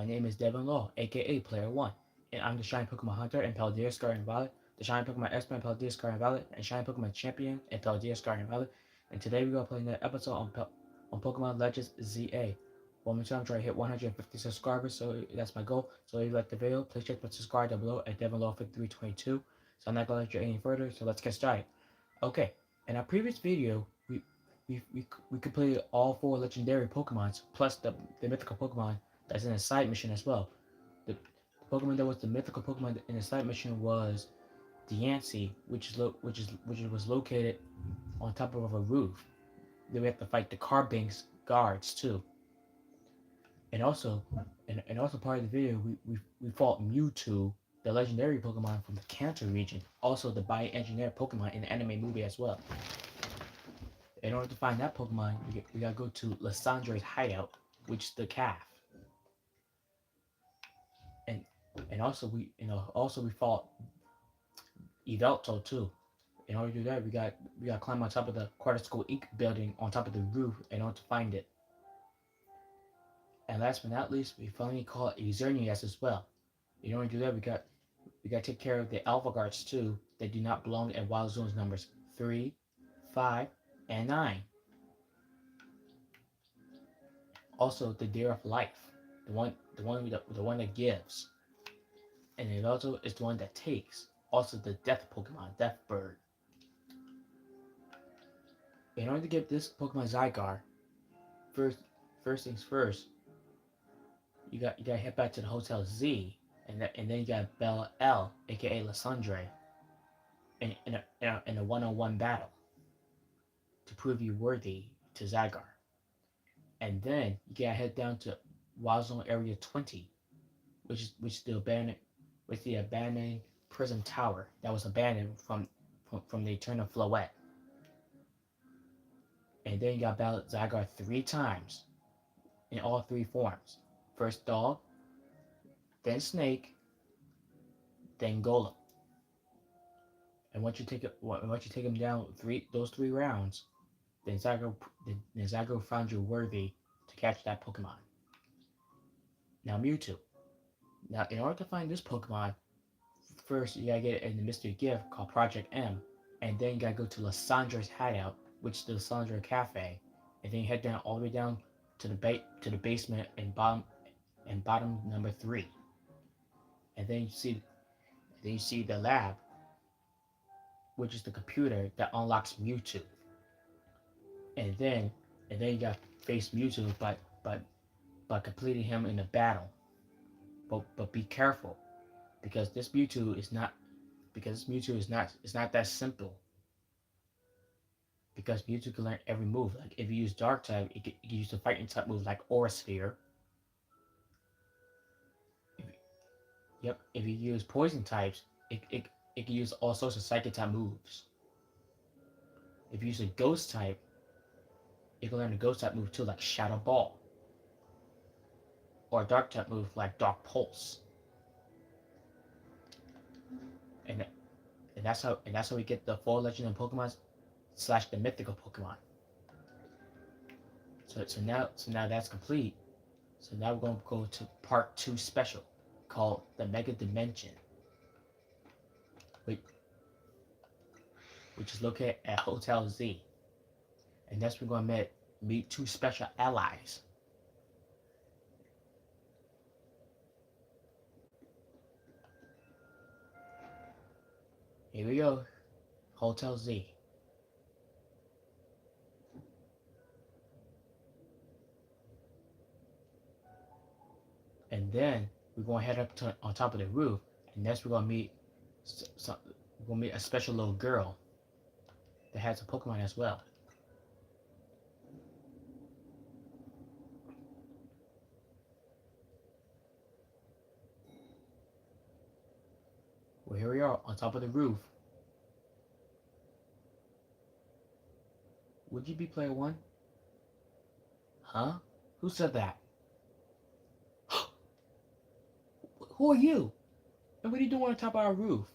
My name is Devon Law, aka Player 1, and I'm the Shiny Pokemon Hunter in Paldea Scarlet Violet, the Shiny Pokemon Expert in Paldea Scarlet Violet, and Shiny Pokemon Champion in Paldea Scarlet Violet. And today we're going to play another episode on Pokemon Legends ZA. One more time, I'm trying to hit 150 subscribers, so that's my goal. So if you like the video, please check my subscribe down below at Devon Law 5322. So I'm not going to let you any further, so let's get started. Okay, in our previous video, we completed all 4 legendary Pokemons, plus the mythical Pokemon that's in a side mission as well. The Pokemon that was the mythical Pokemon in the side mission was Diancie, which was located on top of a roof. Then we have to fight the Carbanks guards too, and also and also part of the video we fought Mewtwo, the legendary Pokemon from the Kanto region, also the bioengineered Pokemon in the anime movie as well. In order to find that Pokemon, we gotta go to Lysandre's hideout, which is the calf. And also we fought Yveltal too. In order to do that, we got to climb on top of the Quarter School Inc. building on top of the roof in order to find it. And last but not least, we finally caught Xerneas as well. In order to do that, we got to take care of the Alpha Guards too. They do not belong in Wild Zones numbers 3, 5, and 9. Also, the Deer of Life, the one that gives, and it also is the one that takes. Also, the Death Pokemon, Death Bird. In order to get this Pokemon Zygarde, first first things first, you gotta head back to the Hotel Z, and then you got Bella L, aka Lysandre, in a one-on-one battle to prove you worthy to Zygarde. And then you gotta head down to Wild Zone Area 20, which the abandoned prison tower that was abandoned from the Eternal Floette. And then you got battle Zygarde 3 times in all 3 forms. First dog, then snake, then golem. And once you take him down those 3 rounds, then Zygarde found you worthy to catch that Pokemon. Now Mewtwo. Now in order to find this Pokemon, first you gotta get it in the mystery gift called Project M, and then you gotta go to Lysandre's hideout, which is the Lysandre Cafe, and then you head down all the way down to the basement and bottom number 3, and then you see the lab, which is the computer that unlocks Mewtwo, and then you got to face Mewtwo by completing him in a battle. But be careful, because this Mewtwo is not it's not that simple. Because Mewtwo can learn every move. Like if you use Dark type, it can use the fighting type moves like Aura Sphere. If you use Poison types, it can use all sorts of Psychic type moves. If you use a Ghost type, it can learn a Ghost type move too, like Shadow Ball, or a Dark type move like Dark Pulse. And that's how we get the 4 legendary Pokemon slash the mythical Pokemon. So now that's complete. So now we're gonna go to part 2 special, called the Mega Dimension, which, which is located at Hotel Z, and that's where we're gonna meet 2 special allies. Here we go, Hotel Z. And then we're gonna head up to on top of the roof, and next we're gonna meet a special little girl that has a Pokemon as well. Well, here we are on top of the roof. Would you be player 1? Huh? Who said that? Who are you? And what are you doing on top of our roof?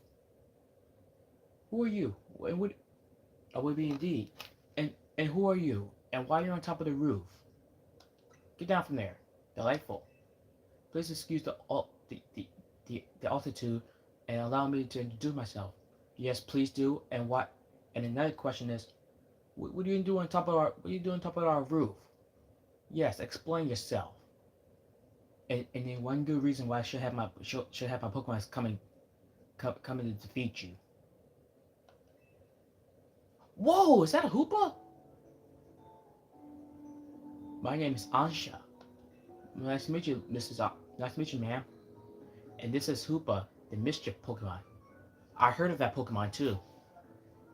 Who are you? And what? I would be indeed. And who are you? And why are you on top of the roof? Get down from there. Delightful. please excuse the altitude and allow me to introduce myself. Yes, please do. And what? And another question is, what are you doing on top of our? What are you doing on top of our roof? Yes, explain yourself. And then one good reason why I should have my Pokemon coming to defeat you. Whoa, is that a Hoopa? My name is Ansha. Nice to meet you, Mrs. Nice to meet you, ma'am. And this is Hoopa, the Mischief Pokemon. I heard of that Pokemon too.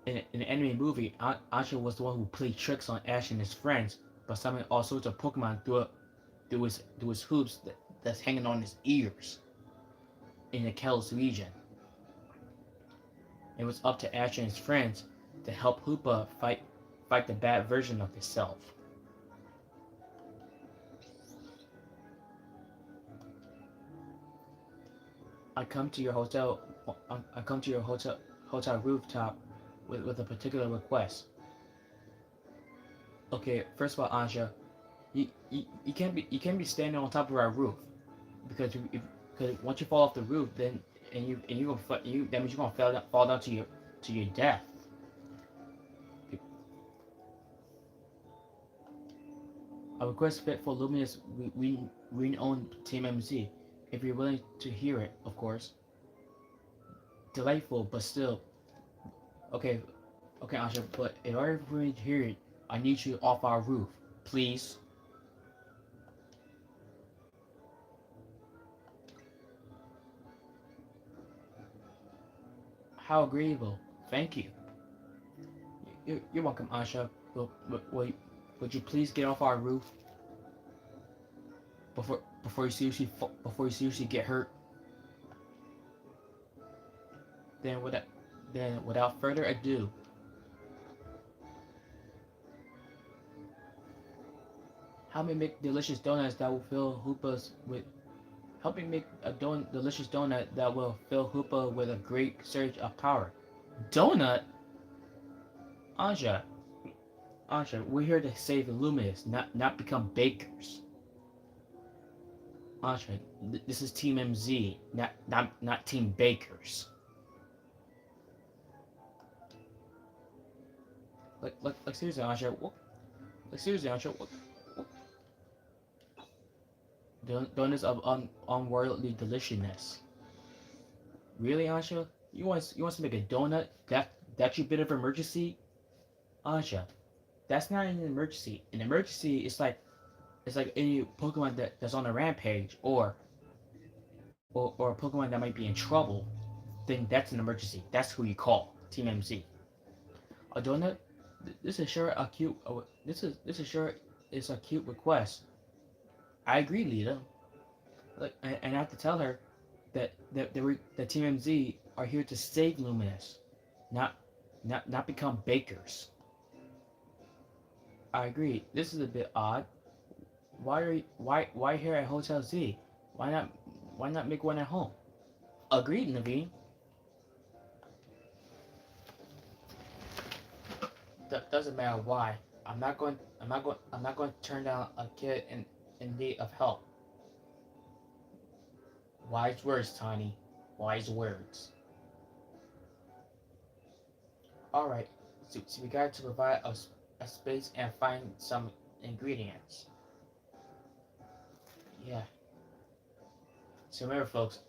In the anime movie, Ansha was the one who played tricks on Ash and his friends, but summoned all sorts of Pokemon through his hoops that's hanging on his ears in the Kalos region. It was up to Ash and his friends to help Hoopa fight the bad version of himself. I come to your hotel. I come to your hotel rooftop with a particular request. Okay, first of all, Anja, you can't be standing on top of our roof because once you fall off the roof, then and you gonna that means you're gonna fall down to your death. A request fit for Luminous renowned Team MZ, if you're willing to hear it, of course. Delightful, but still. Okay, okay, Asha, but in order for me to hear it, I need you off our roof, please. How agreeable. Thank you. You're welcome, Asha. Would you please get off our roof before you seriously get hurt? Then without further ado, help me make delicious donuts that will fill Hoopas with. Help me make a delicious donut that will fill Hoopa with a great surge of power. Donut? Anja, Anja, we're here to save Illuminus, not become bakers. Anja, this is Team MZ, not Team Bakers. Like seriously, Anja, what? Like seriously, Anja, what? Donuts of unworldly deliciousness. Really, Anja? You want to make a donut? That's your bit of emergency? Anja, that's not an emergency. An emergency is like any Pokemon that's on a rampage or a Pokemon that might be in trouble. Then that's an emergency. That's who you call. Team MZ. A donut? This is sure a cute. This is sure is a cute request. I agree, Lita. Like, and I have to tell her that Team MZ are here to save Luminous, not become bakers. I agree. This is a bit odd. Why here at Hotel Z? Why not make one at home? Agreed, Naveen. Doesn't matter why. I'm not going to turn down a kid in need of help. Wise words, Tiny. Wise words. Alright, so we got to provide a space and find some ingredients. Yeah. So remember, folks,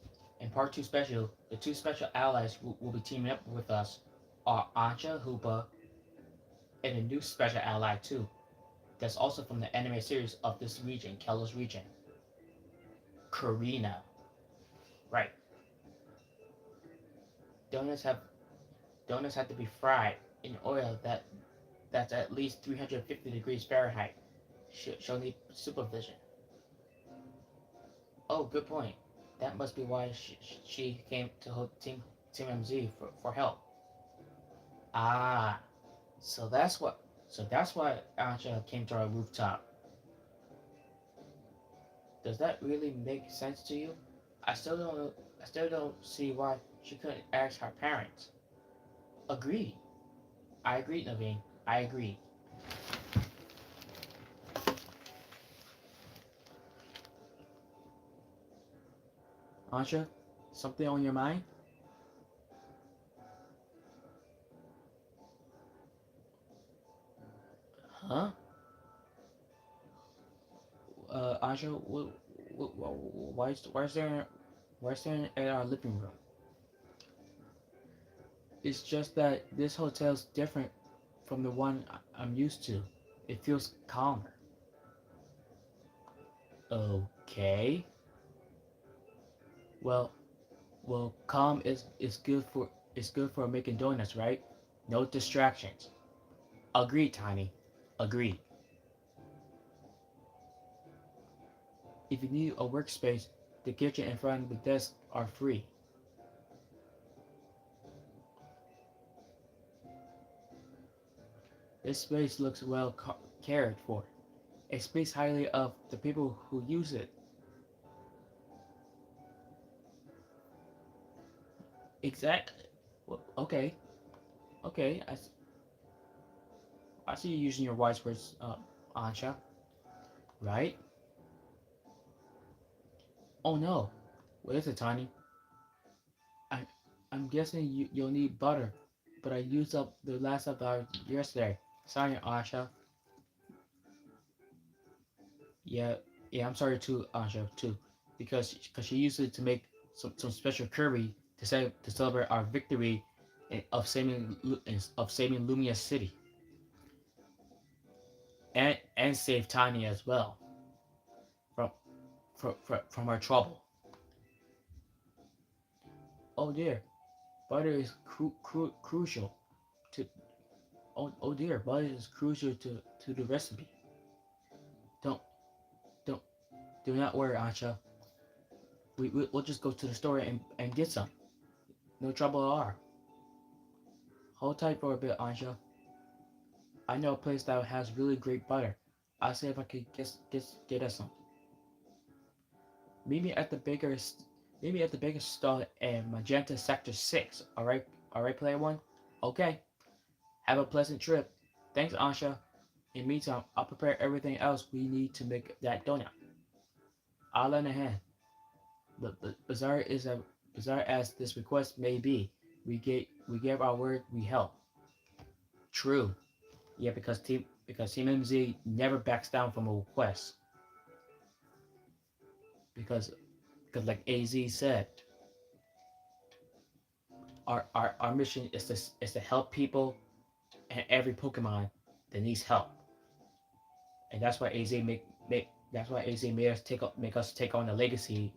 in Part 2 Special, the two special allies will be teaming up with us are Ancha, Hoopa, and a new special ally too. That's also from the anime series of this region, Kalos region. Karina. Right. Donuts have to be fried in oil that's at least 350 degrees Fahrenheit. She'll need supervision. Oh, good point. That must be why she came to Team MZ for help. Ah, so that's why Ancha came to our rooftop. Does that really make sense to you? I still don't see why she couldn't ask her parents. Agreed. I agree, Naveen. I agree. Hansha, something on your mind? Huh? Hansha, why is there in our living room? It's just that this hotel's different from the one I'm used to. It feels calmer. Okay. Well, calm is good for making donuts, right? No distractions. Agreed, Tiny. Agreed. If you need a workspace, the kitchen and front of the desk are free. This space looks well cared for. It speaks highly of the people who use it. Exactly. Well, okay. Okay. I see you using your wise words, Ansha. Right? Oh no. What is it, Tiny? I, I'm guessing you'll need butter, but I used up the last of ours yesterday. Sorry, Ansha. Yeah, yeah, I'm sorry too, Ansha, too, because she used it to make some special curry to celebrate our victory of saving Lumia City and save Tiny as well from from our trouble. Oh dear, butter is crucial to oh dear, butter is crucial to the recipe. Don't don't do not worry, Ansha. We'll just go to the store and get some. No trouble at all. Hold tight for a bit, Ansha. I know a place that has really great butter. I'll see if I could get us some. Meet me at the baker's Meet me at the baker's stall in Magenta Sector 6. Alright, player one? Okay. Have a pleasant trip. Thanks, Ansha. In the meantime, I'll prepare everything else we need to make that donut. I'll lend a hand. But bizarre as this request may be, we gave our word we help. True. Yeah, because Team MZ never backs down from a request. Because like AZ said, our mission is to help people and every Pokemon that needs help, and that's why AZ make us take on the legacy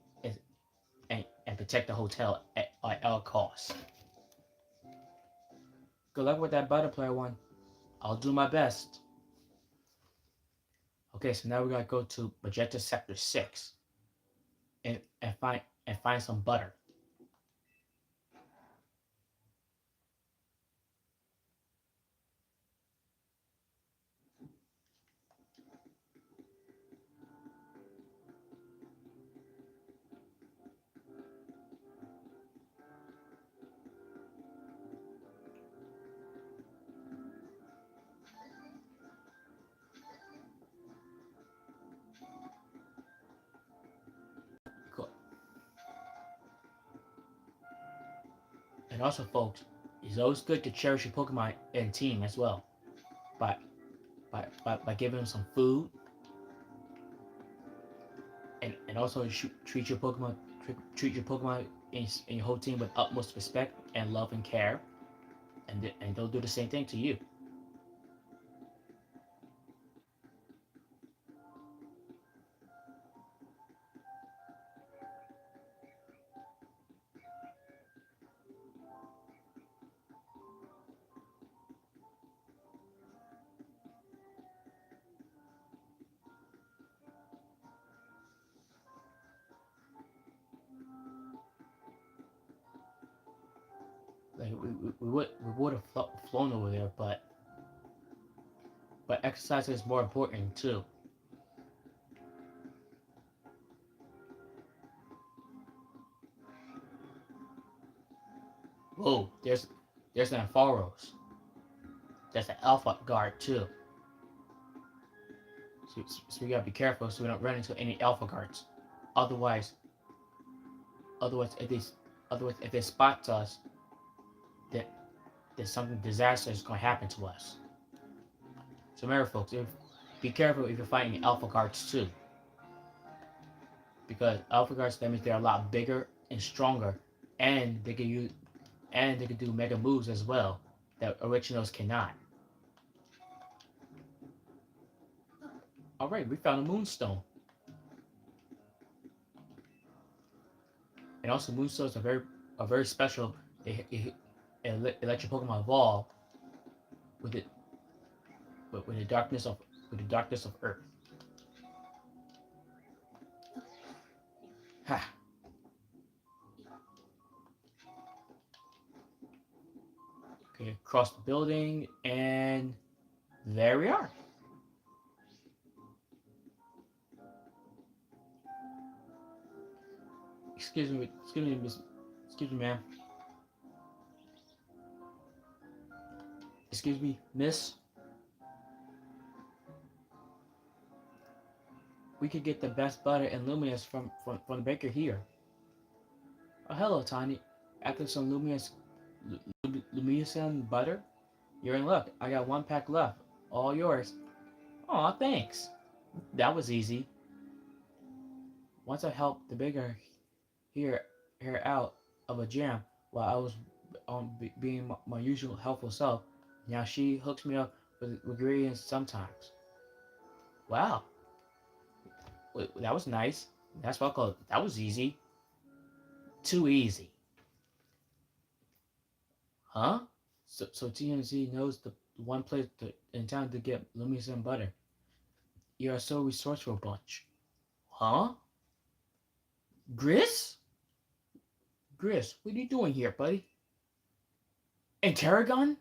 and protect the hotel at all costs. Good luck with that butterfly one. I'll do my best. Okay, so now we gotta go to Magenta Sector 6 and find some butter. Cool. And also, folks, it's always good to cherish your Pokemon and team as well by by giving them some food and also treat your Pokemon in your whole team with utmost respect and love and care, and they'll do the same thing to you. Like we would have flown over there, but exercise is more important too. Whoa, there's an Ampharos. There's an Alpha Guard too. So we gotta be careful so we don't run into any Alpha Guards. Otherwise, Otherwise, if they spot us, that there's something disastrous is going to happen to us. So remember, folks, be careful if you're fighting alpha guards too, because alpha guards, that means they're a lot bigger and stronger, and they can do mega moves as well that originals cannot. All right, we found a moonstone, and also moonstones are very special. It lets your Pokemon evolve with it with the darkness of Earth. Ha! Okay, across the building, and there we are. Excuse me, ma'am. Excuse me, miss. We could get the best butter and luminous from the baker here. Oh, hello, Tiny. After some luminous and butter, you're in luck. I got one pack left. All yours. Aw, thanks. That was easy. Once I helped the baker here out of a jam while I was being my usual helpful self, now she hooks me up with ingredients sometimes. Wow, that was nice. That's what I call it. That was easy. Too easy. Huh? So TMZ knows the one place in town to get luminescent butter. You're so resourceful bunch. Huh? Gris? Gris, what are you doing here, buddy? And Tarragon?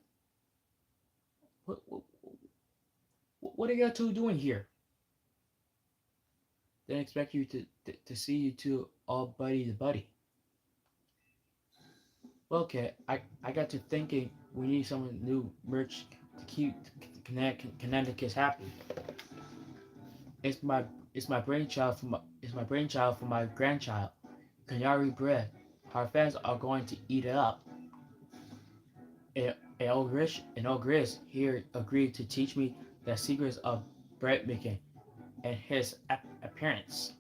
What are you two doing here? Didn't expect you to see you two all buddy to buddy. Well, okay, I got to thinking we need some new merch to keep Connecticut's happy. It's my brainchild for my grandchild. Canary bread. Our fans are going to eat it up. And old Gris here agreed to teach me the secrets of bread making and his appearance.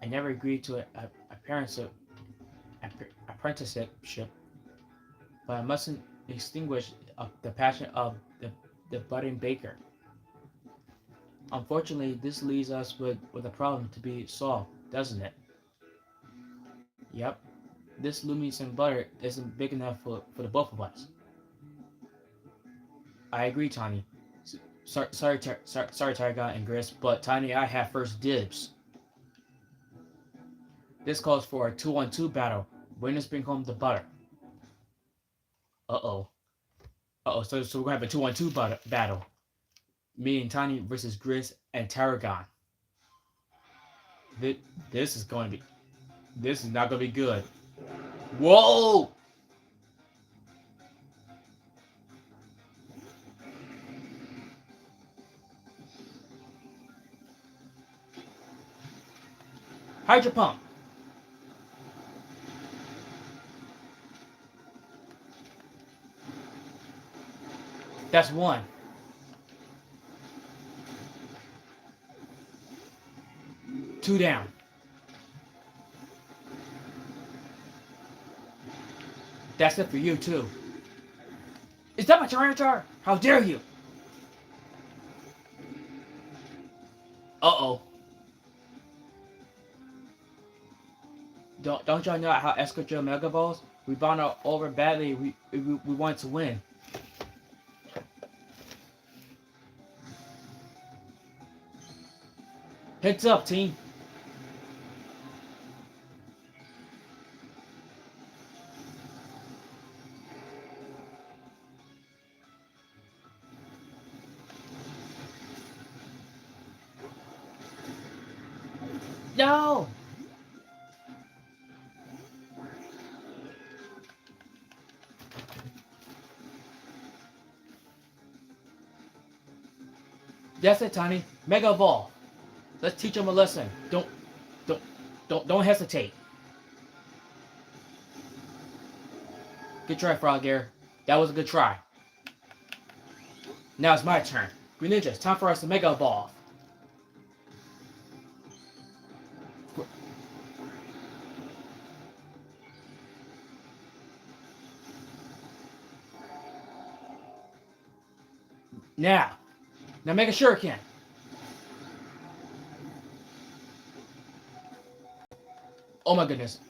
I never agreed to apprenticeship, but I mustn't extinguish the passion of the budding baker. Unfortunately, this leaves us with a problem to be solved, doesn't it? Yep. This luminescent butter isn't big enough for the both of us. I agree, Tiny. Sorry, Targa and Gris, but Tiny, I have first dibs. This calls for a 2-on-2 battle. Winners bring home the butter. Uh-oh. So we're gonna have a 2-on-2 battle. Me and Tiny versus Gris and Tarragon. This is not gonna be good. Whoa! Hydro pump. That's one. Two down. That's it for you too. Is that my Tyranitar? How dare you? Uh-oh. Don't y'all know how Escadrille Mega Balls? We bound out over badly. We want to win. Heads up, team. No! That's it, Tiny. Mega Ball. Let's teach them a lesson. Don't hesitate. Good try, Frog Air. That was a good try. Now it's my turn. Greninja, it's time for us to Mega Evolve. Now. Now make a Shuriken. Oh my goodness.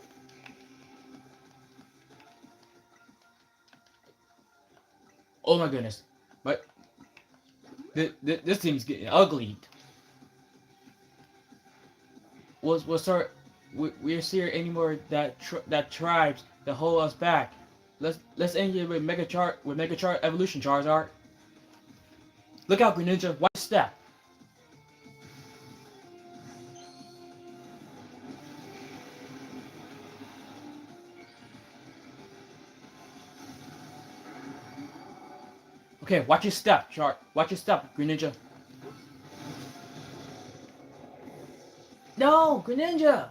Oh my goodness. But this team's getting ugly. We'll start. We're seeing anymore that tribes that hold us back. Let's end it with Mega Chart Evolution Charizard. Look out, Greninja. Watch step. Okay, watch your step, Chart. Watch your step, Greninja. No, Greninja.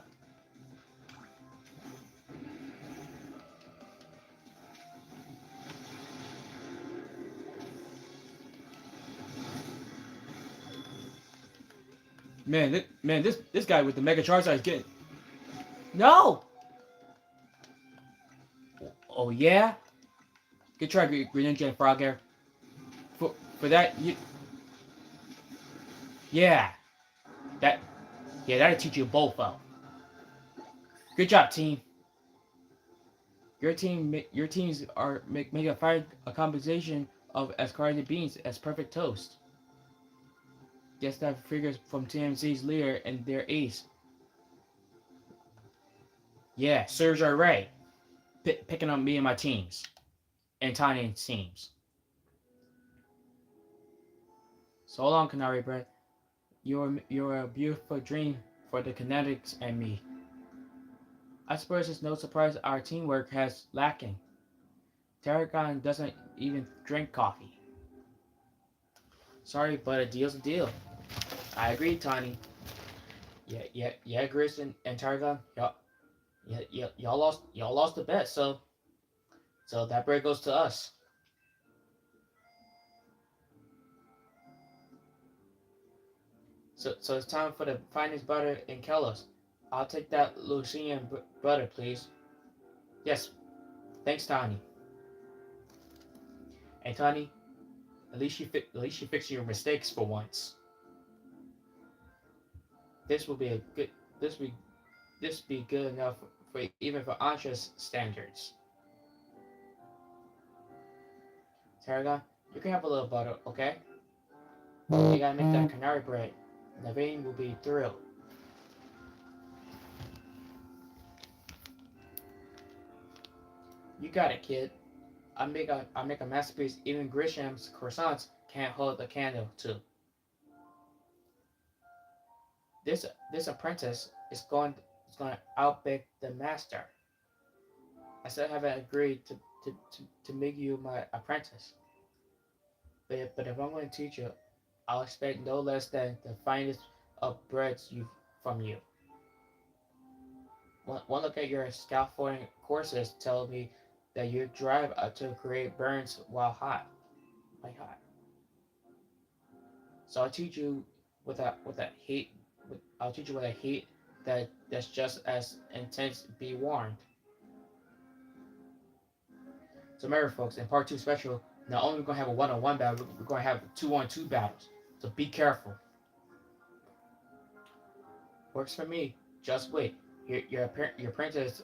This guy with the Mega Charizard is getting. No. Oh yeah. Good try, Greninja and Frog Air. For that you. Yeah. That. Yeah, that'll teach you both up. Good job, team. Your teams are make a composition of as crazy beans as perfect toast. Guess that figures from TMZ's leader and their ace. Yeah, Serge are right. Picking on me and my teams. And Tiny teams. So long, Canary Bread. You're a beautiful dream for the Kinetics and me. I suppose it's no surprise our teamwork has lacking. Tarragon doesn't even drink coffee. Sorry, but a deal's a deal. I agree, Tiny. Yeah, Gris and Tarragon, y'all lost the bet, so that bread goes to us. So it's time for the finest butter in Kelos. I'll take that Lucian butter, please. Yes, thanks, Tiny. And Tiny, at least you fix your mistakes for once. This will be a good. This be this be good enough for even for Antra's standards. Tarragon, you can have a little butter, okay? You gotta make that canary bread. Naveen will be thrilled. You got it, kid. I make a masterpiece even Grisham's croissants can't hold the candle to. This apprentice is going to outbid the master. I still haven't agreed to make you my apprentice. But if I'm going to teach you, I'll expect no less than the finest of breads from you. One look at your scaffolding courses tell me that you drive to create burns while hot. Like hot. So I'll teach you with a hate. I'll teach you with a hate that's just as intense. Be warned. So remember, folks, in part two special, not only are we gonna have a one-on-one battle, we're gonna have two-on-two battles. So be careful. Works for me. Just wait. Your apprentice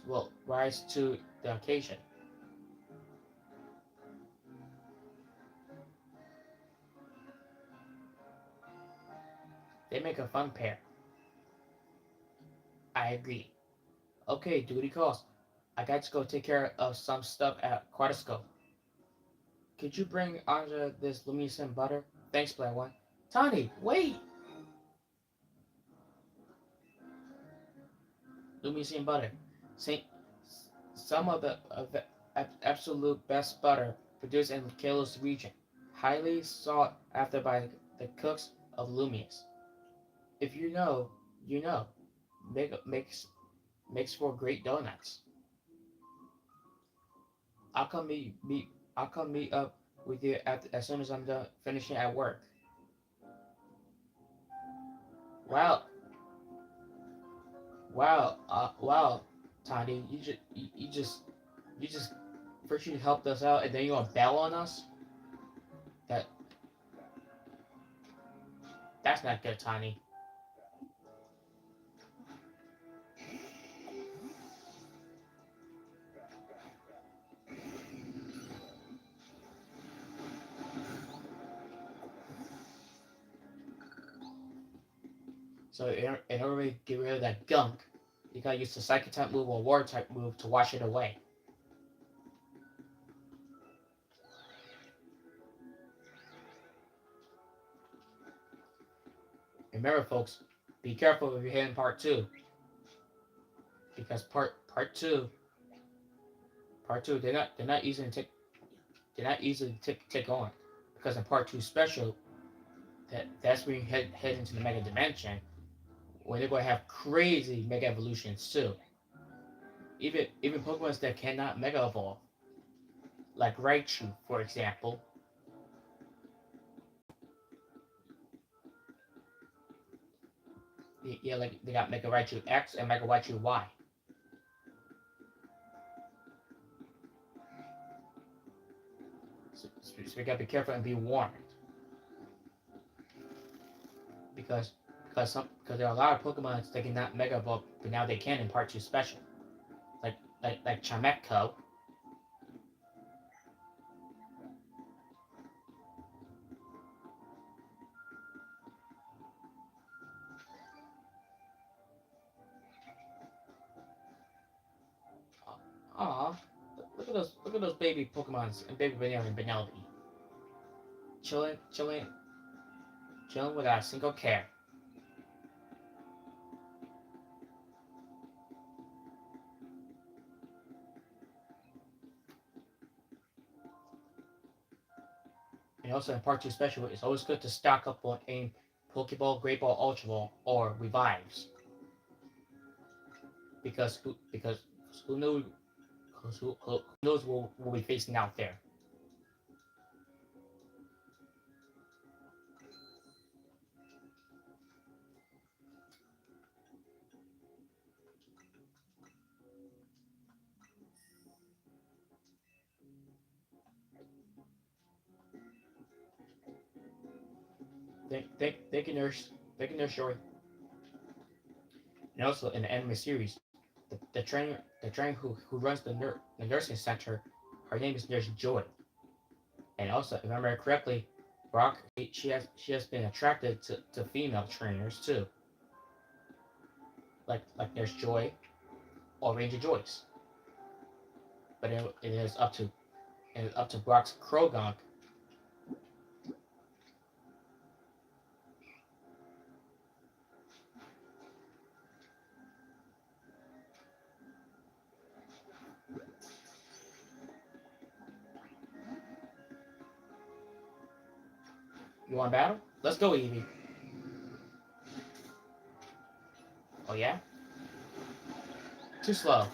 will rise to the occasion. They make a fun pair. I agree. Okay, duty calls. I got to go take care of some stuff at Quadriscope. Could you bring Anja this luminescent butter? Thanks, Player One. Tony, wait! Luminescent butter. Saint, some of the absolute best butter produced in Kalos region. Highly sought after by the cooks of Lumius. If you know, you know. Makes for great donuts. I'll come meet up with you as soon as I'm done finishing at work. Well, well, Tony, you just first you helped us out, and then you gonna bail on us? That that's not good, Tony. So in order to get rid of that gunk, you gotta use the psychic type move or water type move to wash it away. Remember, folks, be careful if you're hitting part 2, because part two they're not easy to take on, because in part 2 special, that's when you head into the mega dimension, when they're going to have crazy mega evolutions too. Even Pokemon that cannot mega evolve, like Raichu, for example. Yeah, like they got Mega Raichu X and Mega Raichu Y. So we gotta be careful and be warned, because because there are a lot of Pokemon that cannot Mega Evolve, but now they can in Part 2 Special, like Chimecho. Aw, look at those baby Pokemons and baby Vanilla and Penelope, chilling without a single care. And also in Part 2 Special, it's always good to stock up on aim Pokeball, Great Ball, Ultra Ball, or Revives, because who knows who knows what we'll be facing out there. Thank you, Nurse Joy. And also in the anime series, the trainer who runs the nursing center, her name is Nurse Joy. And also, if I remember correctly, Brock she has been attracted to female trainers too, like Nurse Joy or Ranger Joyce. But it is up to Brock's Krogonk. You want battle? Let's go, Eevee. Oh yeah? Too slow.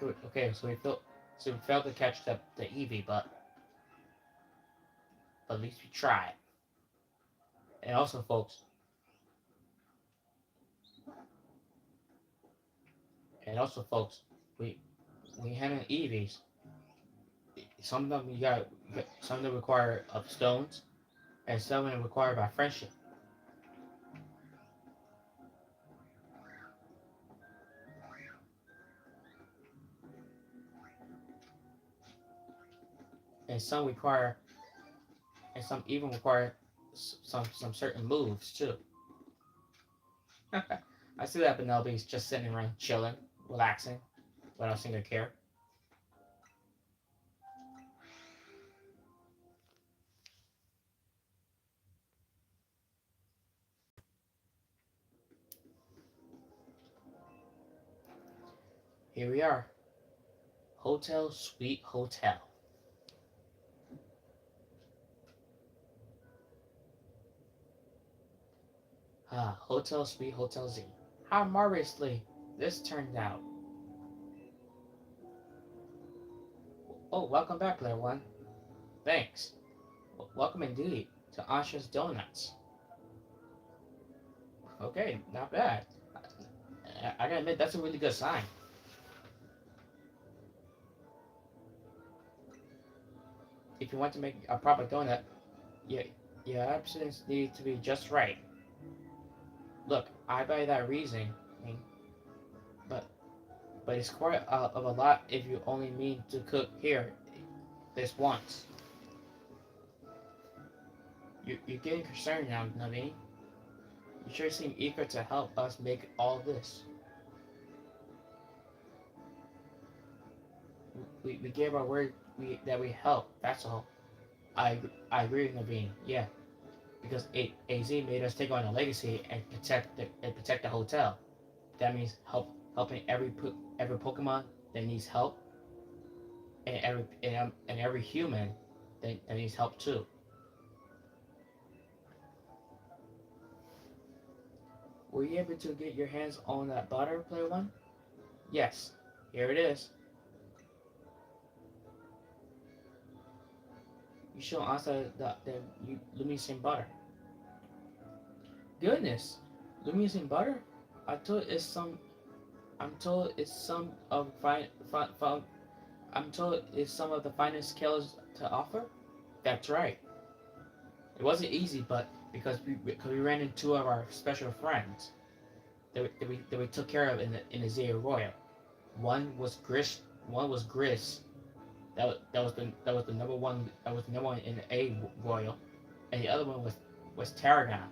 Good. Okay, so we failed to catch the Eevee, but at least we tried. And also, folks, and also, folks, we we handle EVs. Some of them some of them require of stones, and some of them require by friendship. And some even require some certain moves too. I see that Penelope's just sitting around chilling, relaxing, without single care. Here we are, Hotel Sweet Hotel. Ah, Hotel Sweet Hotel Z. How marvelously this turned out. Oh, welcome back, player one. Thanks. Welcome indeed to Asha's Donuts. Okay, not bad. I gotta admit, that's a really good sign. If you want to make a proper donut, your, your absence needs to be just right. Look, I buy that reasoning, but but it's quite of a lot if you only mean to cook here this once. You're getting concerned now, Naveen. You sure seem eager to help us make all this. We gave our word that we help, that's all. I agree with Naveen, yeah. Because AZ made us take on a legacy and protect the hotel. That means helping every Pokemon that needs help, and every human that needs help too. Were you able to get your hands on that butter, player one? Yes. Here it is. You show us the Luminescent butter. Goodness, Luminescent butter? I told it's some. I'm told it's some of I'm told it's some of the finest skills to offer. That's right. It wasn't easy, but because we ran into two of our special friends that we took care of in the Zaya Royal. One was Gris. One was Gris. That was the number one in the A Royal, and the other one was Tarragon.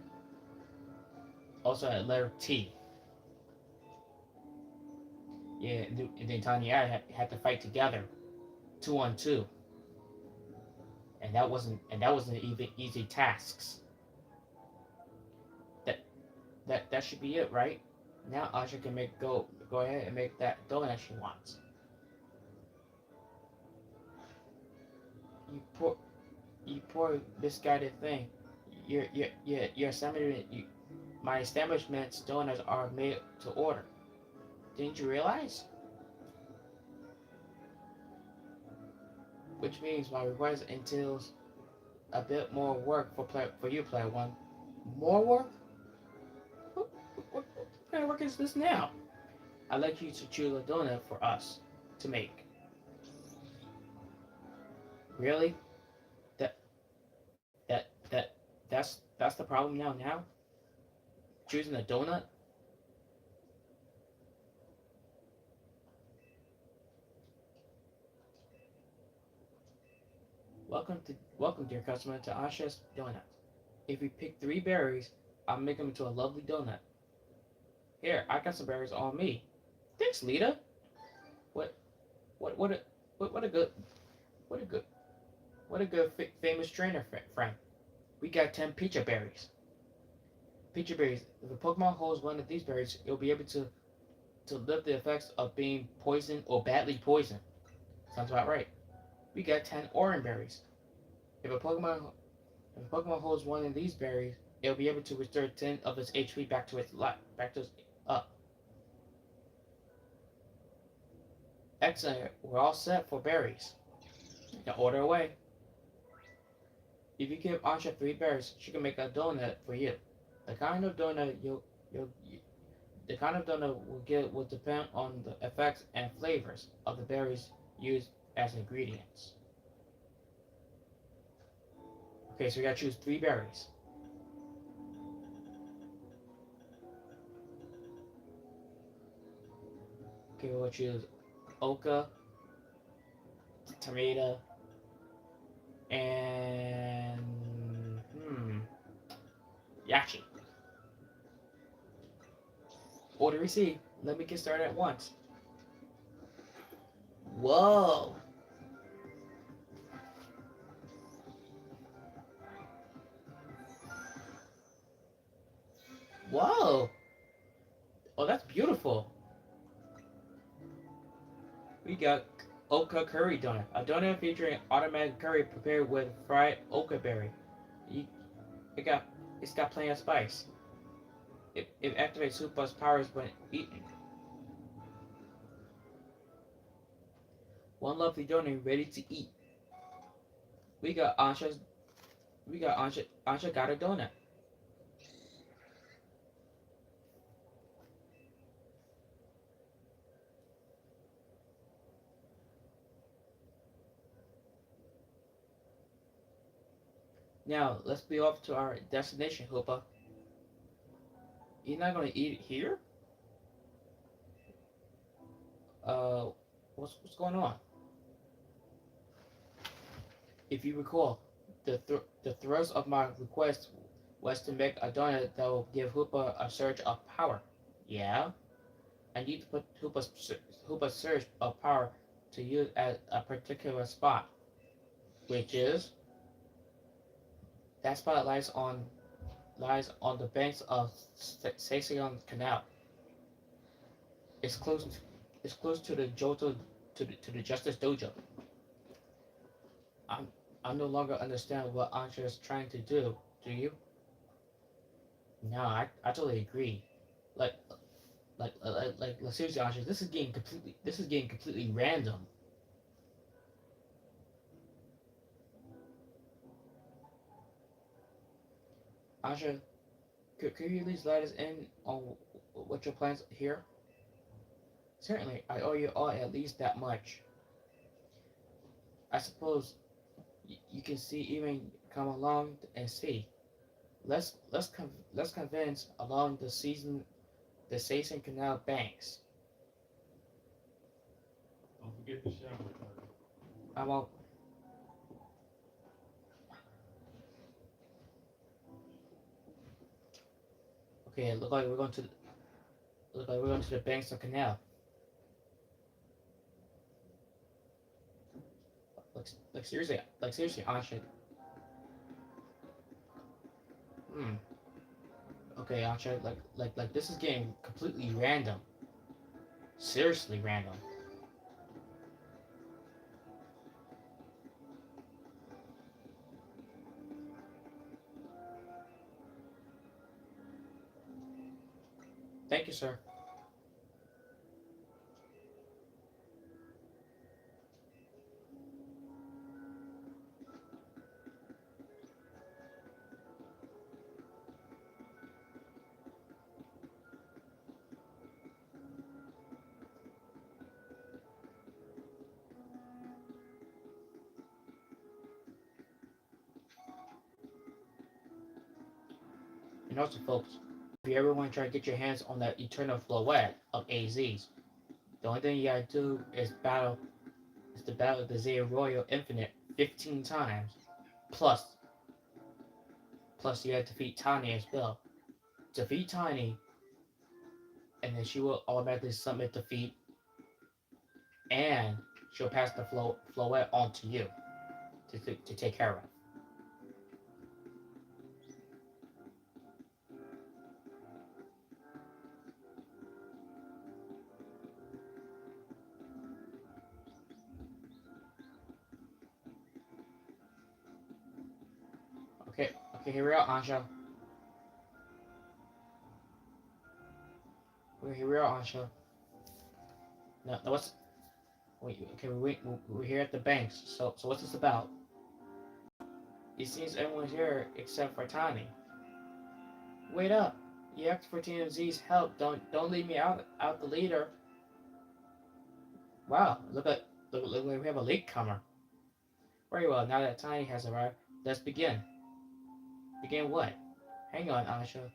Also at letter T. Yeah, and then Tanya had to fight together, 2-on-2, and that wasn't even easy tasks. That that should be it, right? Now Asha can go ahead and make that donut she wants. You poor you poor misguided thing. Your establishment my establishment's donuts are made to order. Didn't you realize? Which means my request entails a bit more work for you, player one. More work? What kind of work is this now? I'd like you to choose a donut for us to make. Really? That that's the problem now? Choosing a donut? Welcome, dear customer, to Asha's Donuts. If you pick 3 berries, I'll make them into a lovely donut. Here, I got some berries on me. Thanks, Lita. What what what a what a good what a good what a good famous trainer friend. We got 10 Pecha berries. Pecha berries. If a Pokemon holds one of these berries, it'll be able to lift the effects of being poisoned or badly poisoned. Sounds about right. We got 10 orange berries. If a Pokemon if a Pokemon holds one of these berries, it'll be able to restore 10 of its HP back to its life, back to its up. Excellent. We're all set for berries. Now order away. If you give Asha 3 berries, she can make a donut for you. The kind of donut you'll the kind of donut we'll get will depend on the effects and flavors of the berries used as ingredients. Okay, so we gotta choose 3 berries. Okay, we'll choose Oka, Tomato, and Yachi. Order received. Let me get started at once. Whoa! Whoa! Oh, that's beautiful. We got Oka Curry Donut, a donut featuring automatic curry prepared with fried oka berry. You, it got, it's got plenty of spice. It activates Hoopa's powers when eaten. One lovely donut ready to eat. We got Ansha's. We got Ansha. Ansha got a donut. Now let's be off to our destination, Hoopa. You're not gonna eat it here? Uh, what's going on? If you recall, the thrust of my request was to make a donut that will give Hoopa a surge of power. Yeah, I need to put Hoopa's surge of power to use at a particular spot, which is that spot lies on the banks of Seiseon Canal. It's close. It's close to the Johto to the Justice Dojo. I'm I no longer understand what Ansha is trying to do. Do you? No, I totally agree. Like like seriously, Ansha, this is getting completely random. Ansha, could you at least let us in on what your plans here? Certainly, I owe you all at least that much. I suppose you can see even come along and see. Let's convince along the Saison Canal banks. Don't forget the shower. I won't. Okay, look like we're going to the banks of canal. Like seriously, Ansha. Hmm. Okay, Ansha. Like this is getting completely random. Seriously random. Thank you, sir. And also, folks, if you ever want to try to get your hands on that Eternal Floette of AZs, the only thing you gotta do is to battle the Zeta Royal Infinite 15 times, plus plus you have to defeat Tiny as well. Defeat Tiny, and then she will automatically submit defeat, and she'll pass the Floette on to you to take care of. Okay, okay, here we are, Ansha. Here we are, Ansha. No, what's okay, we're here at the banks. So what's this about? It seems everyone's here except for Tiny. Wait up! You asked for TMZ's help. Don't leave me out the leader. Wow, look like we have a latecomer. Very well. Now that Tiny has arrived, let's begin. Begin what? Hang on, Ansha.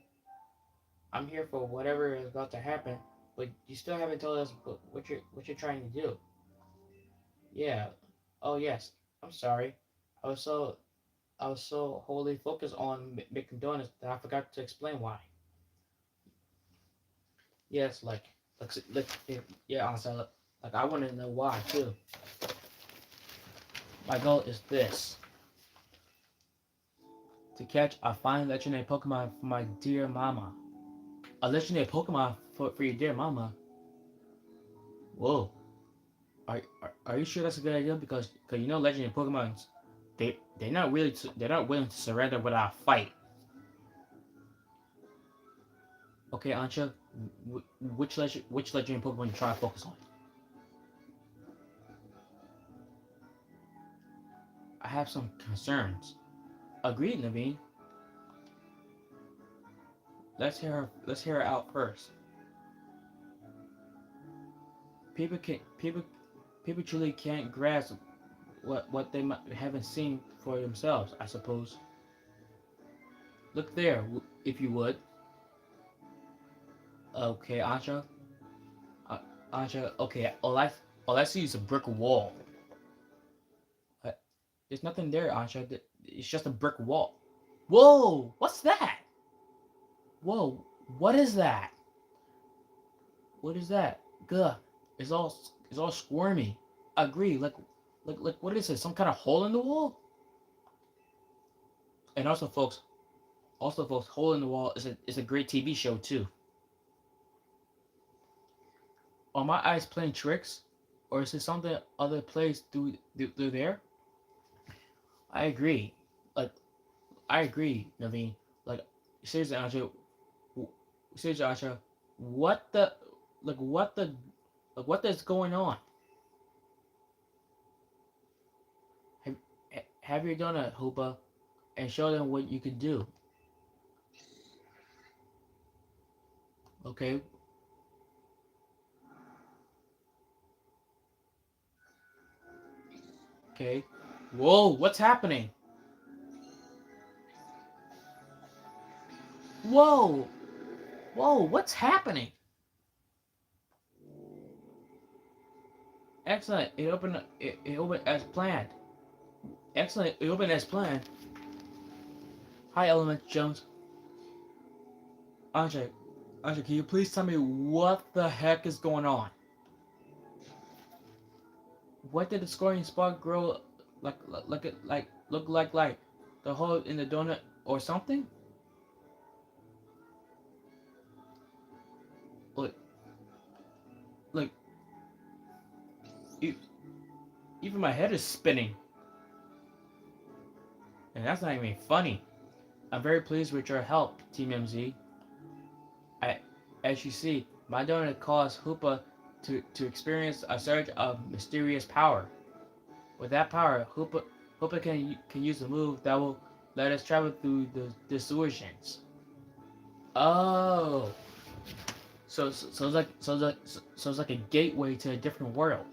I'm here for whatever is about to happen, but you still haven't told us what you're trying to do. Yeah. Oh yes. I'm sorry. I was so I was so wholly focused on making donuts that I forgot to explain why. Yes, yeah, honestly, like I want to know why too. My goal is this: to catch a fine legendary Pokemon for my dear mama. A legendary Pokemon for your dear mama. Whoa, are you sure that's a good idea? Because you know legendary Pokemons, they're not willing to surrender without a fight. Okay, Ansha, which legendary Pokemon you try to focus on? I have some concerns. Agreed, Naveen. Let's hear her out first. People people truly can't grasp what they haven't seen for themselves. I suppose. Look there, if you would. Okay, Ansha. Uh, Ansha. Okay, all I see is a brick wall. Uh, There's nothing there, Ansha. It's just a brick wall. Whoa! What's that? Whoa! What is that? What is that? Gah! It's all squirmy. I agree. Like what is this? Some kind of hole in the wall? And also folks, Hole in the Wall is a great TV show too. Are my eyes playing tricks, or is it something other plays through there? I agree. Like I agree, Naveen. Like seriously, Aja, seriously, Aja, what the like what the what is going on? Have have you done it, Hoopa, and show them what you can do? Okay, okay. Whoa, what's happening? Whoa, whoa, what's happening? Excellent. It opened as planned. Excellent. It opened as planned. Hi, Element Jones. Andre, Andre, can you please tell me what the heck is going on? What did the scoring spot grow look like the hole in the donut or something? Look, look, e- even my head is spinning, and that's not even funny. I'm very pleased with your help, Team MZ. I, as you see, my donut caused Hoopa to experience a surge of mysterious power. With that power, Hoopa can use a move that will let us travel through the distortions. Oh, so it's like a gateway to a different world.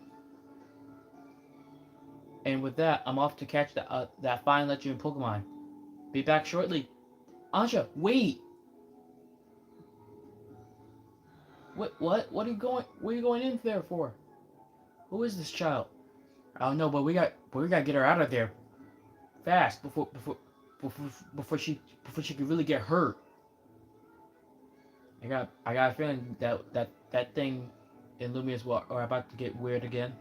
And with that, I'm off to catch that fine legendary Pokemon. Be back shortly. Anja, wait. What are you going? What are you going in there for? Who is this child? I don't know, but we gotta get her out of there fast before before she could really get hurt. I got a feeling that thing in Lumia's are about to get weird again.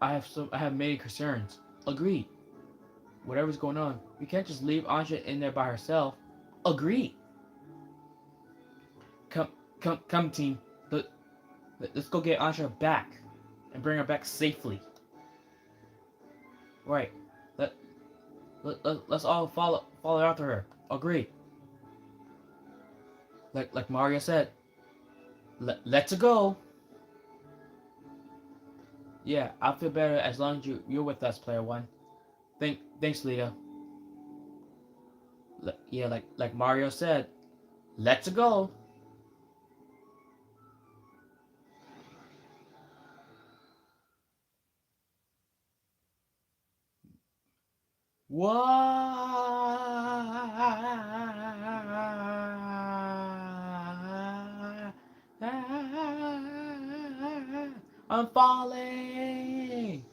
I have many concerns. Agreed. Whatever's going on, we can't just leave Anja in there by herself. Agreed. Come come team. Let, let's go get Anja back and bring her back safely. Right. Let let's all follow after her. Agreed. Like Mario said, let's go. Yeah, I'll feel better as long as you're with us, player one. Thanks, Lita. Yeah, like Mario said, let's go. What? I'm falling.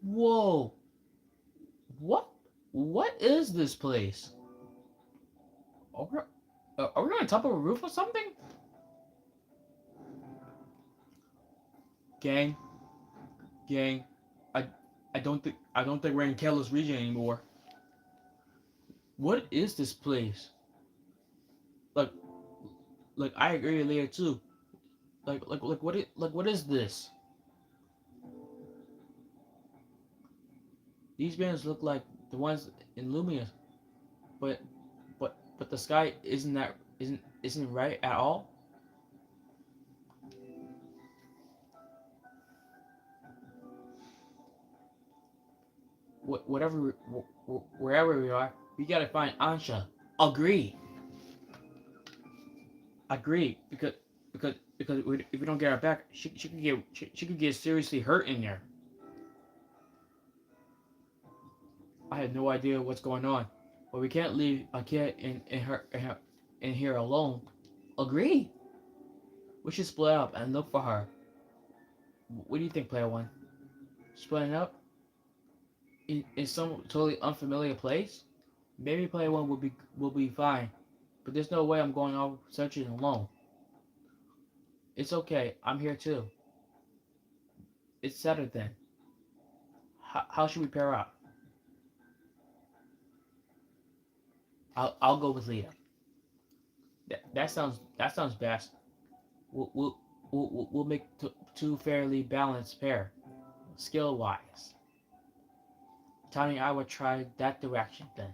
Whoa. What? What is this place? Are we on top of a roof or something? Gang, gang. I I don't think we're in Keller's region anymore. What is this place? Like Like I agree, Leah too. What is this? These bands look like the ones in Lumia, but but the sky isn't right at all. Whatever, wherever we are, we gotta find Ansha. Agree, agree, because if we don't get her back, she could get seriously hurt in there. I have no idea what's going on, but we can't leave a kid in here alone. Agree. We should split up and look for her. What do you think, Player One? Splitting up in some totally unfamiliar place? Maybe Player One will be fine, but there's no way I'm going out searching alone. It's okay. I'm here too. It's settled then. How should we pair up? I'll go with Leah. That sounds best. We'll make two fairly balanced pair, skill wise. Tony, I would try that direction then.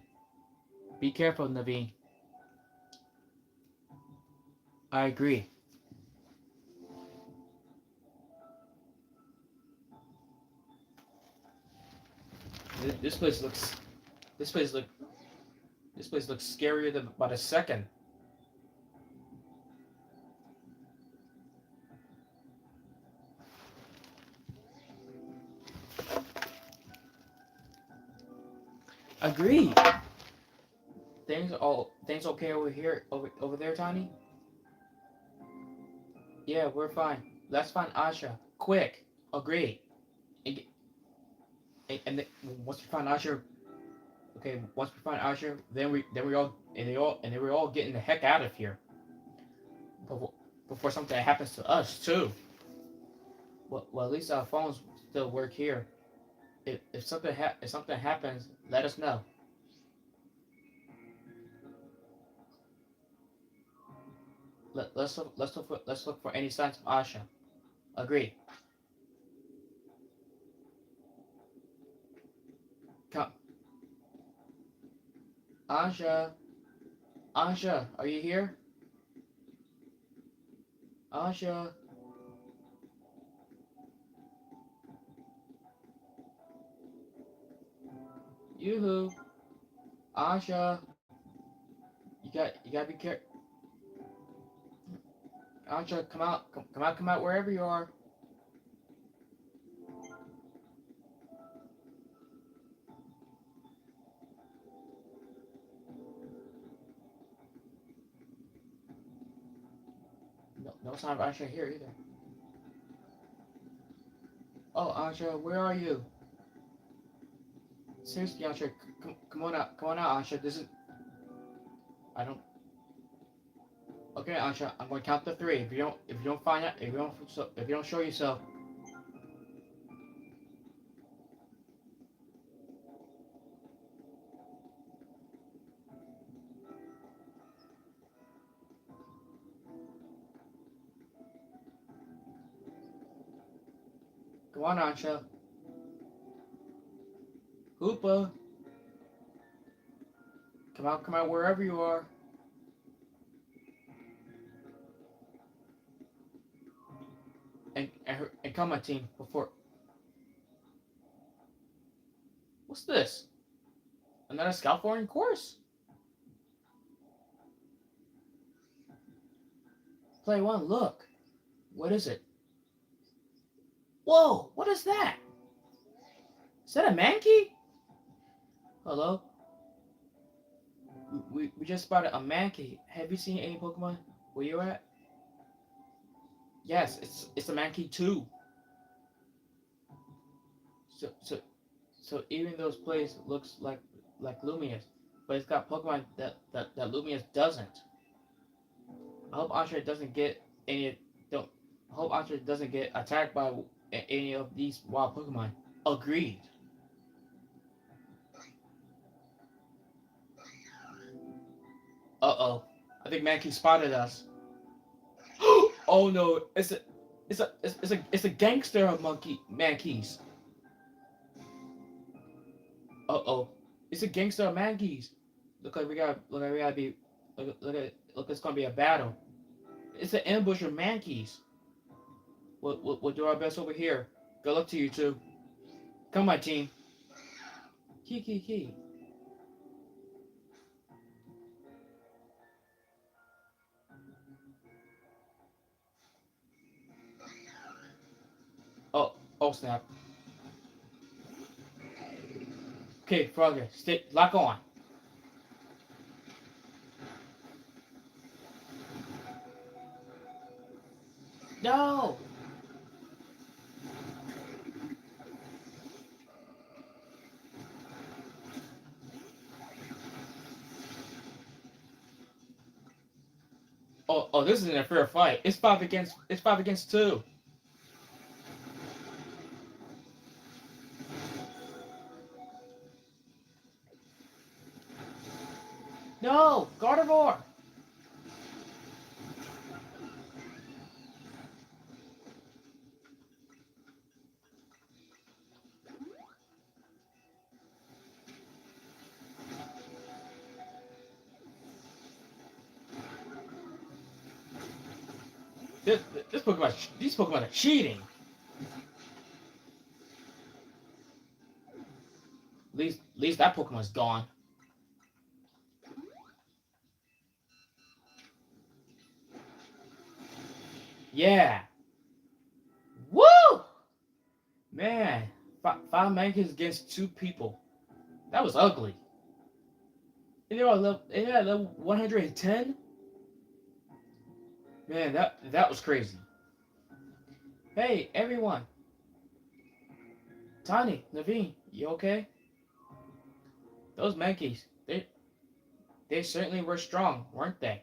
Be careful, Naveen. I agree. This place looks. This place look. This place looks scarier than about a second. Agree. Things okay over here over there, Tony? Yeah, we're fine. Let's find Asha. Quick. Agree. And, and once we find Asha, okay. Once we find Asha, then we're all getting the heck out of here. Before, before something happens to us too. Well, at least our phones still work here. If something happens, let us know. Let's look for any signs of Asha. Agree. Come, Asha. Asha, are you here? Asha. Yoo-hoo. Asha. You gotta be careful. Asha, come out. Come out wherever you are. No sign of Asha here either. Oh, Asha, where are you? Seriously, Asha, come on out. Come on out, Asha. This is. I don't. Okay, Asha, I'm going to count to three. If you don't find it, if you don't show yourself, come on, Asha. Hoopa, come out wherever you are. And come, my team, before. What's this? Another scout foreign course? Play one, look. What is it? Whoa, what is that? Is that a mankey? Hello? We just spotted a mankey. Have you seen any Pokemon where you're at? Yes, it's a mankey too. So so so even those plays looks like Lumia's, but it's got Pokemon that Lumia's doesn't. I hope Andre doesn't get any. Don't. I hope Andre doesn't get attacked by any of these wild Pokemon. Agreed. Uh oh. I think Mankey spotted us. Oh no, it's a gangster monkey mankeys. Uh-oh. It's a gangster of mankeys. Look like we gotta be look it's gonna be a battle. It's an ambush of mankeys. We'll do our best over here. Good luck to you two. Come my team. Key. Oh snap. Okay, Frogger, stick lock on. No! Oh, this isn't a fair fight. It's five against two. No! Gardevoir! This, these Pokemon are cheating. At least that Pokemon's gone. Yeah. Woo! Man, five Mankins against two people. That was ugly. And they're at level 110? Man, that was crazy. Hey, everyone. Tiny, Naveen, you okay? Those Mankeys, they certainly were strong, weren't they?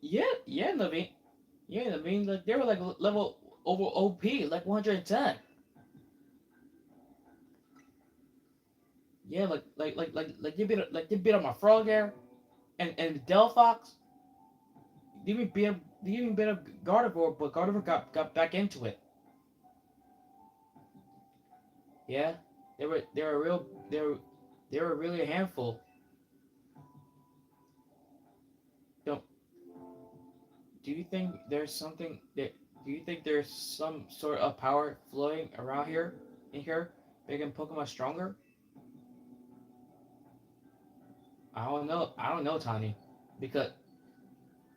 Yeah, Naveen. Yeah, Naveen, like they were like level over OP, like 110. Yeah, they beat up my Frogger and Delphox. They even beat up Gardevoir, but Gardevoir got back into it. Yeah, they were really a handful. Don't do you think there's something that do you think there's some sort of power flowing around here in here making Pokemon stronger? I don't know, Tony, because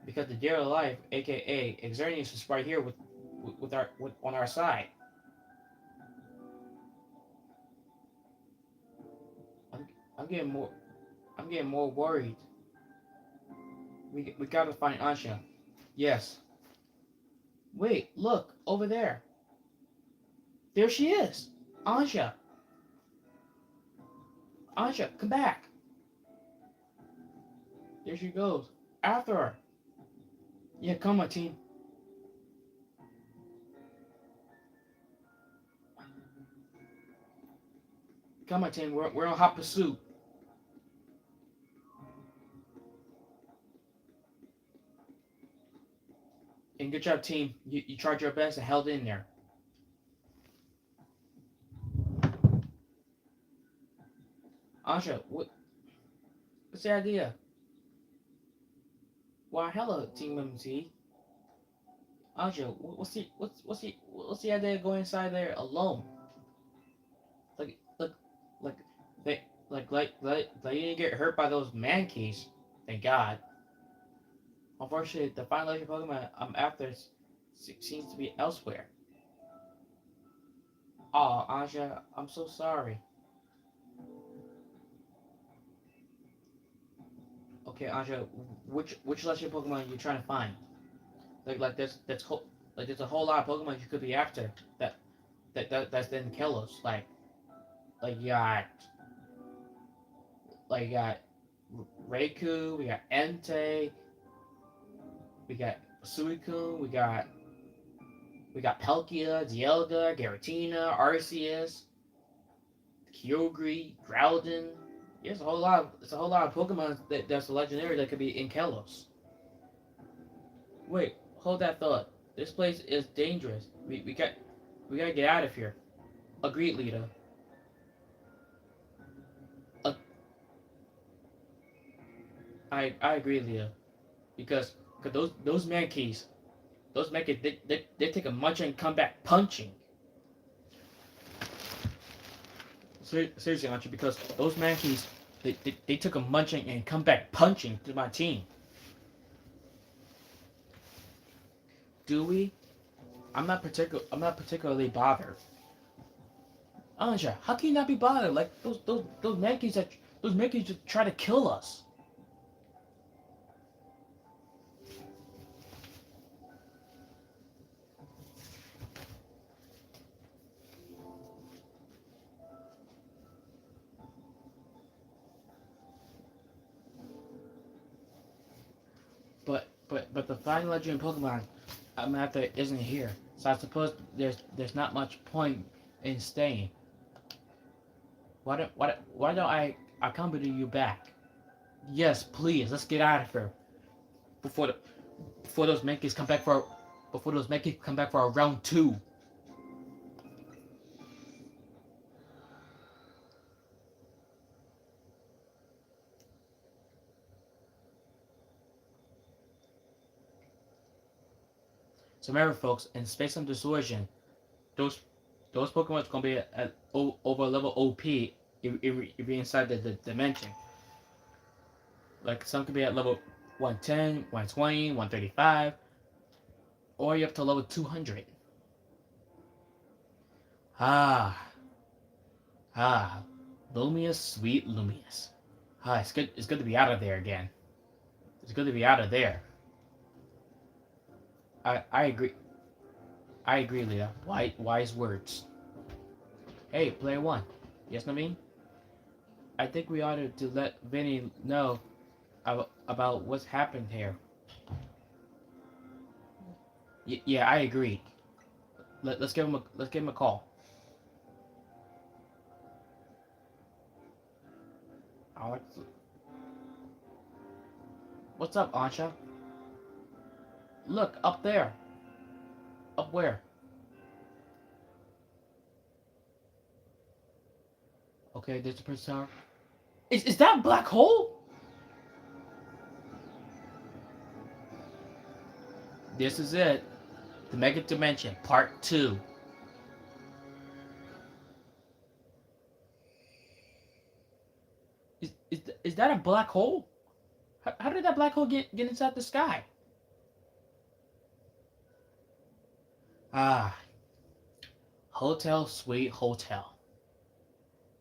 the dear life, aka Exernius, is right here with on our side. I'm, I'm getting more worried. We gotta find Ansha. Yes. Wait, look over there. There she is. Ansha. Ansha, come back. There she goes. After her. Yeah, come on, team. Come on, team. We're on hot pursuit. And good job, team. You tried your best and held in there. Ansha, what's the idea? Why, hello, Team MT. Ansha, what's the idea of going inside there alone? Like, like, they, you didn't get hurt by those mankeys. Thank God. Unfortunately, the final legendary Pokemon I'm after seems to be elsewhere. Oh, Anja, I'm so sorry. Okay, Anja, which legendary Pokemon are you trying to find? There's a whole lot of Pokemon you could be after that's in Kalos. Like you got you got Raikou, we got Entei, we got Suicune, we got Palkia, Dialga, Garatina, Arceus, Kyogre, Groudon. There's a whole lot of Pokemon that's legendary that could be in Kalos. Wait, hold that thought. This place is dangerous. We gotta get out of here. Agreed, leader. Uh, I agree, leader. Because those mankeys, they take a munch and come back punching. Seriously, Archie, because those mankeys, they took a munching and come back punching to my team. Do we? I'm not particularly bothered. Anja, how can you not be bothered? Like those mankeys just try to kill us. But the final legendary Pokemon I'm after isn't here. So I suppose there's not much point in staying. Why don't I accompany you back? Yes, please. Let's get out of here before the before those monkeys come back for before those monkeys come back for a round two. So remember, folks, in Space and Distortion, those those Pokemon are gonna be at over level OP if you're inside the dimension. Like some could be at level 110, 120, 135, or you up to level 200. Ah, ah, Lumious, sweet Lumious. Ah, it's good. It's good to be out of there again. It's good to be out of there. I agree. I agree, Leah. Wise words. Hey, player one. Yes, Naveen? I think we ought to let Vinny know about what's happened here. Yeah, I agree. Let's give him a call. Alex, what's up, Ansha? Look up there. Up where? Okay, there's the Prince Tower. Is that a black hole? This is it. The Mega Dimension, Part 2. Is that a black hole? How did that black hole get inside the sky? Ah, Hotel Sweet Hotel.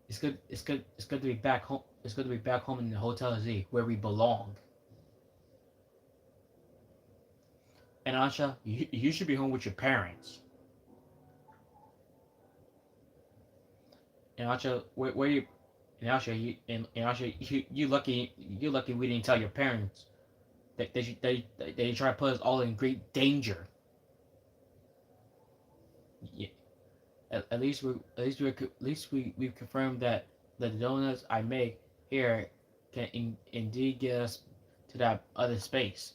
It's good. It's good. It's good to be back home. It's good to be back home in the Hotel Z, where we belong. And Ansha, you should be home with your parents. And Ansha, where you? And Ansha, you lucky we didn't tell your parents that they try to put us all in great danger. Yeah, at least we've confirmed that the donuts I make here can indeed get us to that other space.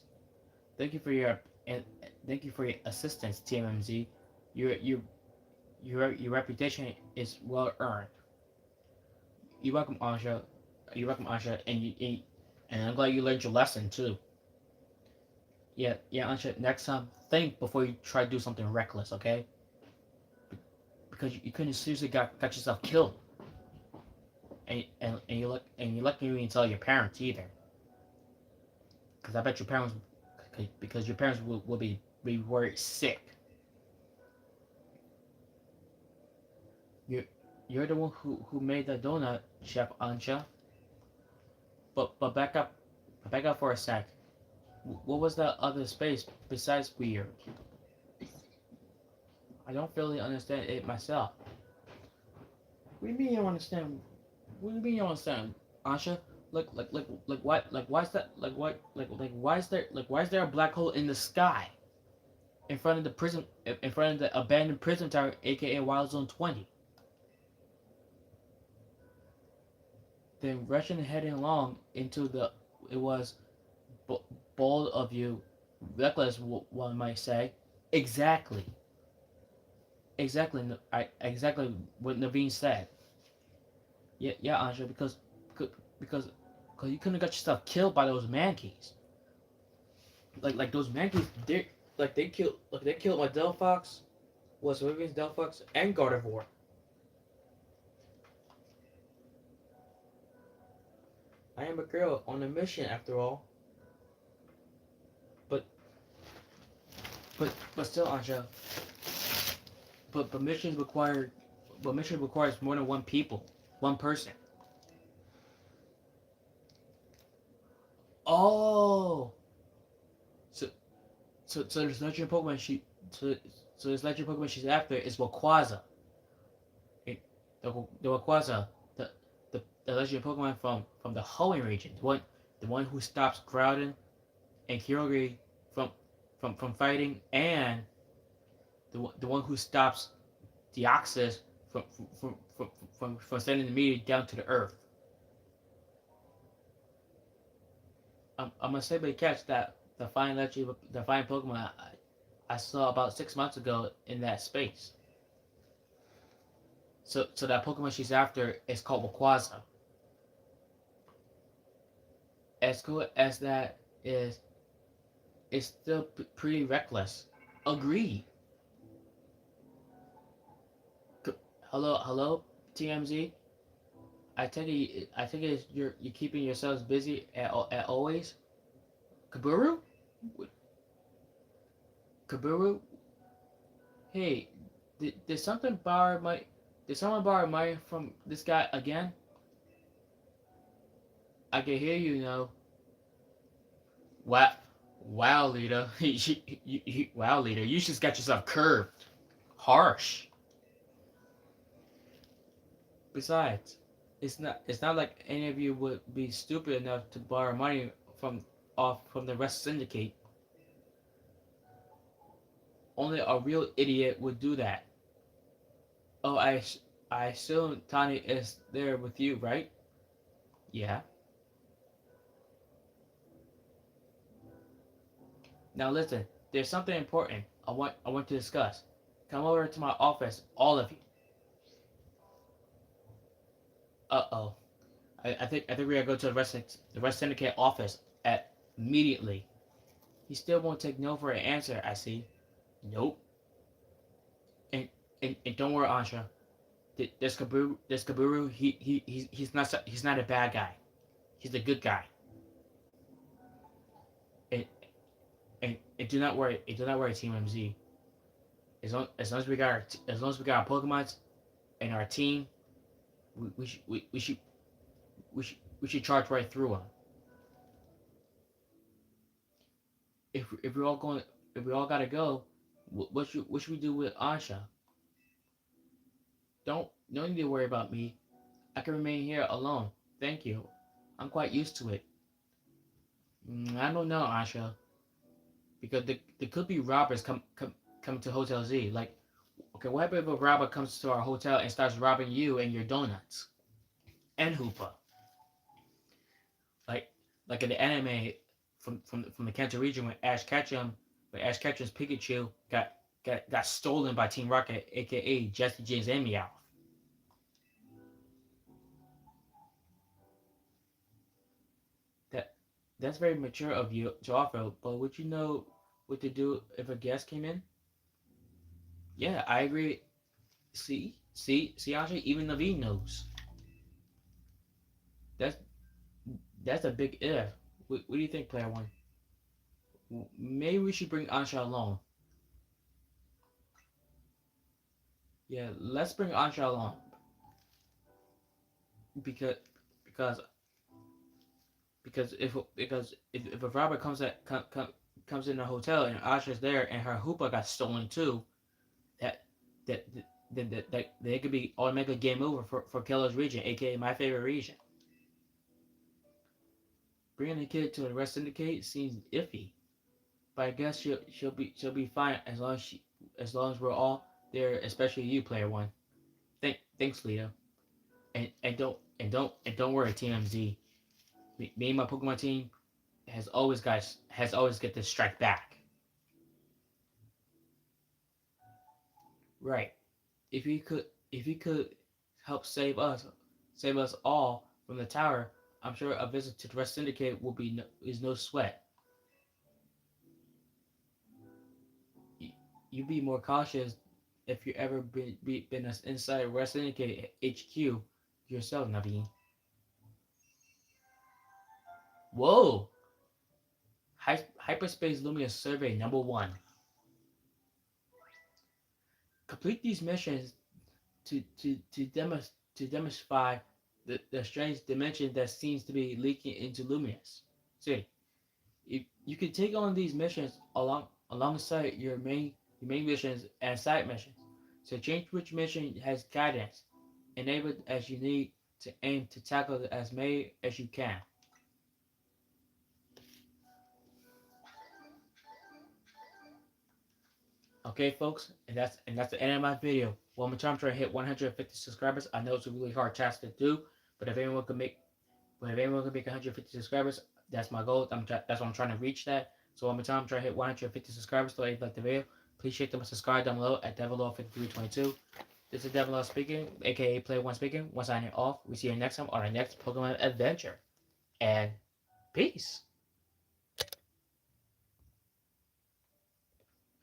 Thank you for your and thank you for your assistance, TMMZ. Your your your reputation is well earned. You're welcome, Ansha. You're welcome, Ansha, and I'm glad you learned your lesson too. Yeah, Ansha. Next time, think before you try to do something reckless, okay? Because you couldn't seriously got yourself killed, and you lucky you didn't tell your parents either. Because I bet your parents because your parents will be worried sick. You you're the one who made the donut, Chef Ansha. But back up for a sec. What was that other space besides weird? I don't really understand it myself. What do you mean you don't understand? What do you mean you don't understand, Ansha? Why is that why is there a black hole in the sky in front of the prison in front of the abandoned prison tower, aka Wild Zone 20? Then rushing and heading along into the it was bold of you reckless, one might say. Exactly, exactly. Exactly what Naveen said. Yeah, yeah, Anja, because because you couldn't have got yourself killed by those mankeys. Like those mankeys, they killed my Delphox, was Vivian's Delphox, and Gardevoir. I am a girl on a mission after all. But but still, Anja. But mission requires more than one person. Oh, so so this legendary Pokemon so so this legendary Pokemon she's after is Rayquaza. It, the Rayquaza, the legendary Pokemon from the Hoenn region, the one who stops Groudon and Kyogre from from fighting, and the one who stops Deoxys from sending the meteor down to the Earth. I'm gonna say, but catch that the fine Pokemon I saw about 6 months ago in that space. So that Pokemon she's after is called Rayquaza. As cool as that is, it's still pretty reckless. Agreed. Hello, TMZ. I think you're keeping yourselves busy at always. Kaburu, Kaburu. Hey, did something borrow my? Did someone borrow money from this guy again? I can hear you now. Wow, wow, leader. Wow, leader. You just got yourself curved. Harsh. Besides, it's not like any of you would be stupid enough to borrow money from from the rest syndicate. Only a real idiot would do that. Oh, I assume Tani is there with you, right? Yeah. Now listen, there's something important I want to discuss. Come over to my office, all of you. Uh-oh. I think we gotta go to the rest syndicate office at immediately. He still won't take no for an answer, I see. Nope. And don't worry, Ansha. This Kaburu, he's not a bad guy. He's a good guy. And and do not worry, Team MZ. As long as we got our Pokemons and our team, we should charge right through them. If we're all going, if we all gotta go, what should we do with Ansha? Don't need to worry about me. I can remain here alone. Thank you. I'm quite used to it. I don't know, Asha, because there could be robbers come to Hotel Z. Like, okay, what happens if a robber comes to our hotel and starts robbing you and your donuts and Hoopa? Like, like in the anime from the Kanto region when Ash Ketchum's Pikachu got stolen by Team Rocket, aka Jesse James and Meowth. That that's very mature of you to offer, but would you know what to do if a guest came in? Yeah, I agree. See, Asha, even Naveen knows. That's that's a big if. What do you think, Player One? Maybe we should bring Ansha along. Yeah, let's bring Ansha along because because because if a robber comes in the hotel and Asha's there and her Hoopa got stolen too, that that they could be automatically game over for Keller's region, aka my favorite region. Bringing the kid to the Rest Syndicate seems iffy, but I guess she'll be fine as long as we're all there, especially you, Player One. Thanks, Lita. And don't worry, TMZ. Me and my Pokemon team has always get this strike back. Right. If he could help save us all from the tower, I'm sure a visit to the Red Syndicate is no sweat. You be more cautious if you ever been inside Red Syndicate HQ yourself, Naveen. Whoa! Hyperspace Lumia Survey number 1. Complete these missions to demystify the strange dimension that seems to be leaking into Luminous. See, you can take on these missions alongside your main missions and side missions. So change which mission has guidance, enable as you need to aim to tackle as many as you can. Okay, folks, and that's the end of my video. One more time, try to hit 150 subscribers. I know it's a really hard task to do, but if anyone can make 150 subscribers, that's my goal. That's what I'm trying to reach that. So one more time, try to hit 150 subscribers. So if you like the video, please shake them and subscribe down below at Devon Law 5322. This is Devon Law speaking, aka Player One speaking. One signing off. We see you next time on our next Pokemon adventure. And peace.